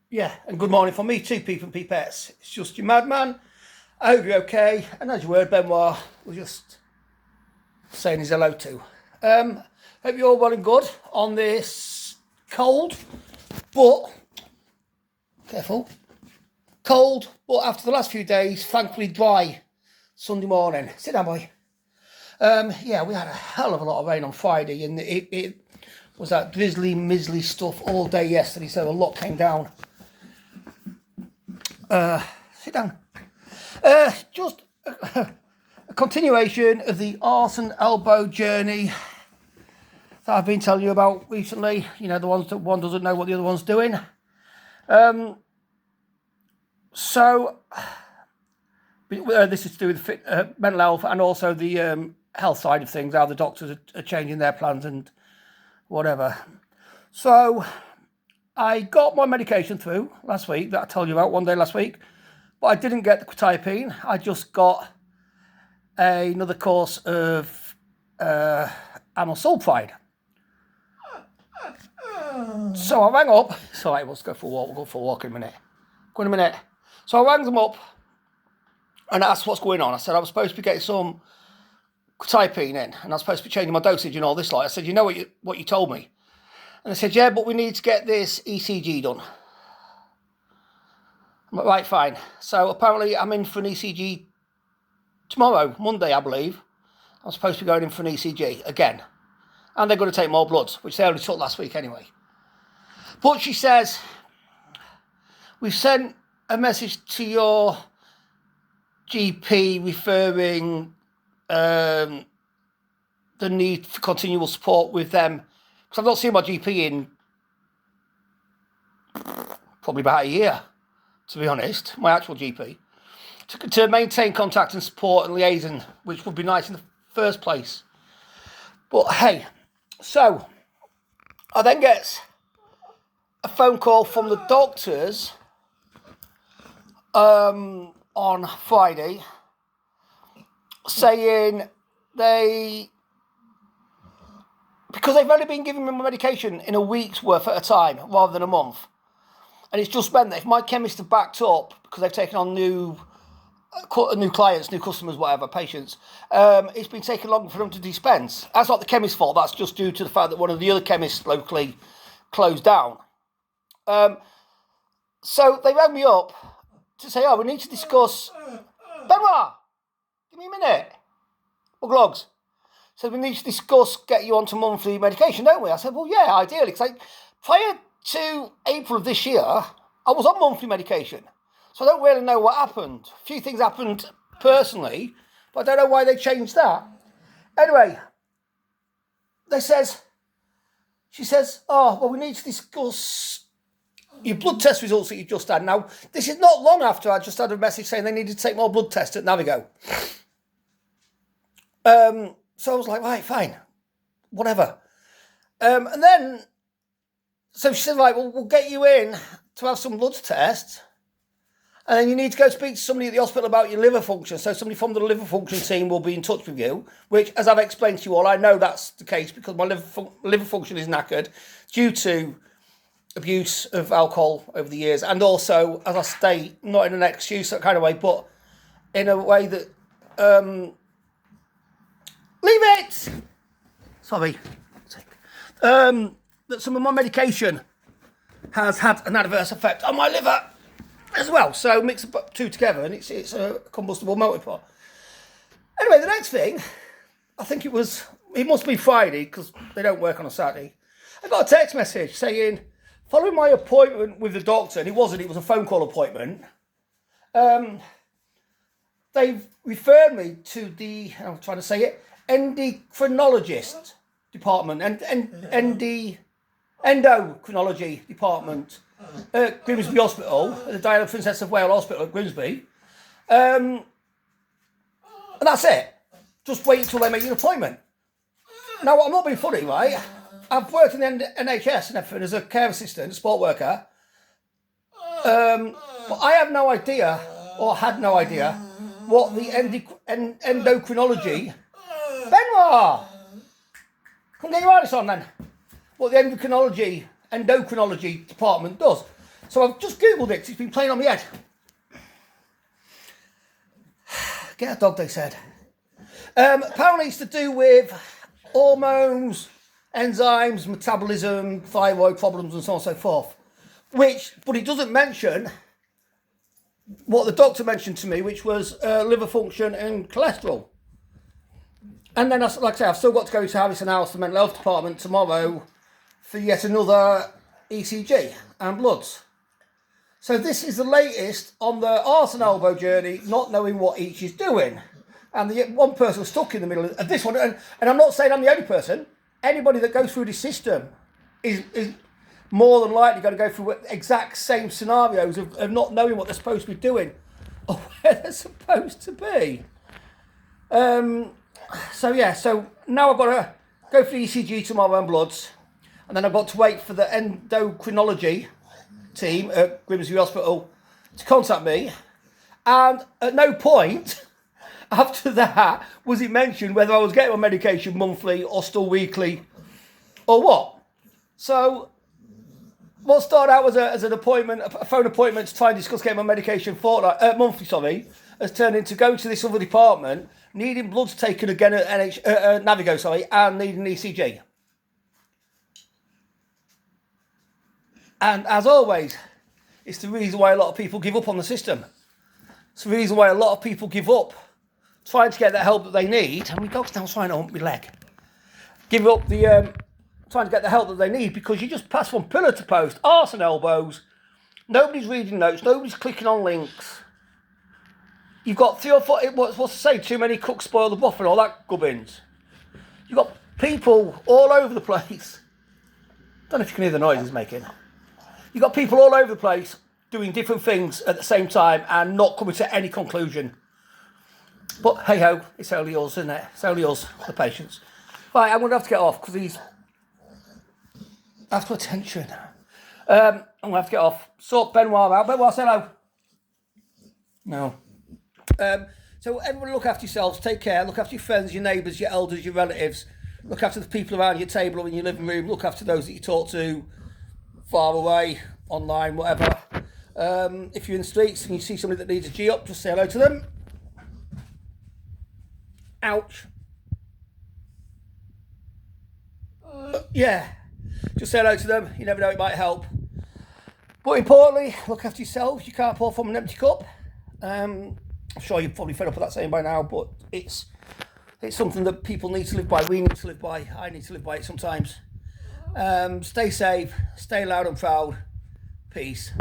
Yeah, and good morning from me too, people and peepettes. It's just your madman. I hope you're okay. And as you heard, Benoit was just saying his hello too. Hope you're all well and good on this cold, but careful, cold, but after the last few days, thankfully dry Sunday morning. Sit down, boy. Yeah, we had a hell of a lot of rain on Friday, and it was that drizzly, mizzly stuff all day yesterday, so a lot came down. Sit down. Just a continuation of the arse and elbow journey that I've been telling you about recently. You know, the ones that one doesn't know what the other one's doing. So this is to do with mental health and also the health side of things, how the doctors are changing their plans and whatever. So I got my medication through last week that I told you about one day last week, but I didn't get the quetiapine. I just got another course of amyl sulfide. So I rang up. Sorry, let's go for a walk. We'll go for a walk in a minute. Go in a minute. So I rang them up and asked what's going on. I said I was supposed to be getting some quetiapine in, and I was supposed to be changing my dosage and all this. Like I said, you know what you told me. And they said, yeah, but we need to get this ECG done. I'm like, right, fine. So apparently I'm in for an ECG tomorrow, Monday, I believe. I'm supposed to be going in for an ECG again. And they're going to take more bloods, which they only took last week anyway. But she says, we've sent a message to your GP referring the need for continual support with them. Because I've not seen my GP in probably about a year, to be honest, my actual GP. To maintain contact and support and liaison, which would be nice in the first place. But hey, so I then get a phone call from the doctors on Friday saying because they've only been giving me my medication in a week's worth at a time rather than a month. And it's just meant that if my chemists have backed up, because they've taken on new clients, new customers, whatever, patients, it's been taking longer for them to dispense. That's not the chemist's fault. That's just due to the fact that one of the other chemists locally closed down. So they rang me up to say, we need to discuss... Benoit, give me a minute. Logs. So we need to discuss get you onto monthly medication, don't we? I said, well, yeah, ideally. Because prior to April of this year, I was on monthly medication. So I don't really know what happened. A few things happened personally, but I don't know why they changed that. Anyway, she says, we need to discuss your blood test results that you just had. Now, this is not long after I just had a message saying they needed to take more blood tests at Navigo. So I was like, right, fine, whatever. And then, so she said, right, we'll get you in to have some blood tests. And then you need to go speak to somebody at the hospital about your liver function. So somebody from the liver function team will be in touch with you, which, as I've explained to you all, I know that's the case because my liver function is knackered due to abuse of alcohol over the years. And also, as I state, not in an excuse that kind of way, but in a way that... Leave it! Sorry. That some of my medication has had an adverse effect on my liver as well. So mix the two together and it's a combustible multipart. Anyway, the next thing, I think it must be Friday because they don't work on a Saturday. I got a text message saying, following my appointment with the doctor, and it was a phone call appointment, they've referred me to the, I'm trying to say it, endocrinologist department and endocrinology department at Grimsby Hospital, at the Diana Princess of Wales Hospital at Grimsby. And that's it. Just wait until they make an appointment. Now, I'm not being funny, right? I've worked in the NHS and everything as a care assistant, a sport worker. But I have no idea, or had no idea, what the endocrinology... Benoit! Come get your artist on then. What the endocrinology department does. So I've just Googled it 'cause it's been playing on my head. Get a dog, they said. Apparently it's to do with hormones, enzymes, metabolism, thyroid problems and so on and so forth. But it doesn't mention what the doctor mentioned to me, which was liver function and cholesterol. And then, like I say, I've still got to go to Harrison House, the mental health department, tomorrow for yet another ECG and bloods. So this is the latest on the arse and elbow journey, not knowing what each is doing. And the one person stuck in the middle of this one, and I'm not saying I'm the only person. Anybody that goes through this system is more than likely going to go through exact same scenarios of not knowing what they're supposed to be doing or where they're supposed to be. So now I've got to go for the ECG tomorrow and bloods, and then I've got to wait for the endocrinology team at Grimsby Hospital to contact me, and at no point after that was it mentioned whether I was getting my medication monthly or still weekly or what. So what started out as an appointment, a phone appointment to try and discuss getting my medication monthly, has turned into going to this other department, needing bloods taken again at Navigo, and needing an ECG. And as always, it's the reason why a lot of people give up on the system. It's the reason why a lot of people give up trying to get the help that they need. And my dog's now trying to hump my leg. Give up trying to get the help that they need, because you just pass from pillar to post, arse and elbows. Nobody's reading notes. Nobody's clicking on links. You've got 3 or 4, what's to say, too many cooks spoil the broth and all that gubbins. You've got people all over the place. Don't know if you can hear the noise he's making. You've got people all over the place doing different things at the same time and not coming to any conclusion. But hey ho, it's only us, isn't it? It's only us, the patients. Right, I'm going to have to get off because he's after attention. I'm going to have to get off. Sort Benoit out. Benoit, say hello. No. So everybody look after yourselves, take care, look after your friends, your neighbours, your elders, your relatives, look after the people around your table or in your living room, look after those that you talk to far away, online, whatever. If you're in the streets and you see somebody that needs a G up, just say hello to them. Ouch. Yeah, just say hello to them, you never know, it might help. But importantly, look after yourselves, you can't pour from an empty cup. I'm sure you're probably fed up with that saying by now, but it's something that people need to live by, we need to live by, I need to live by it sometimes. Stay safe, stay loud and proud, peace.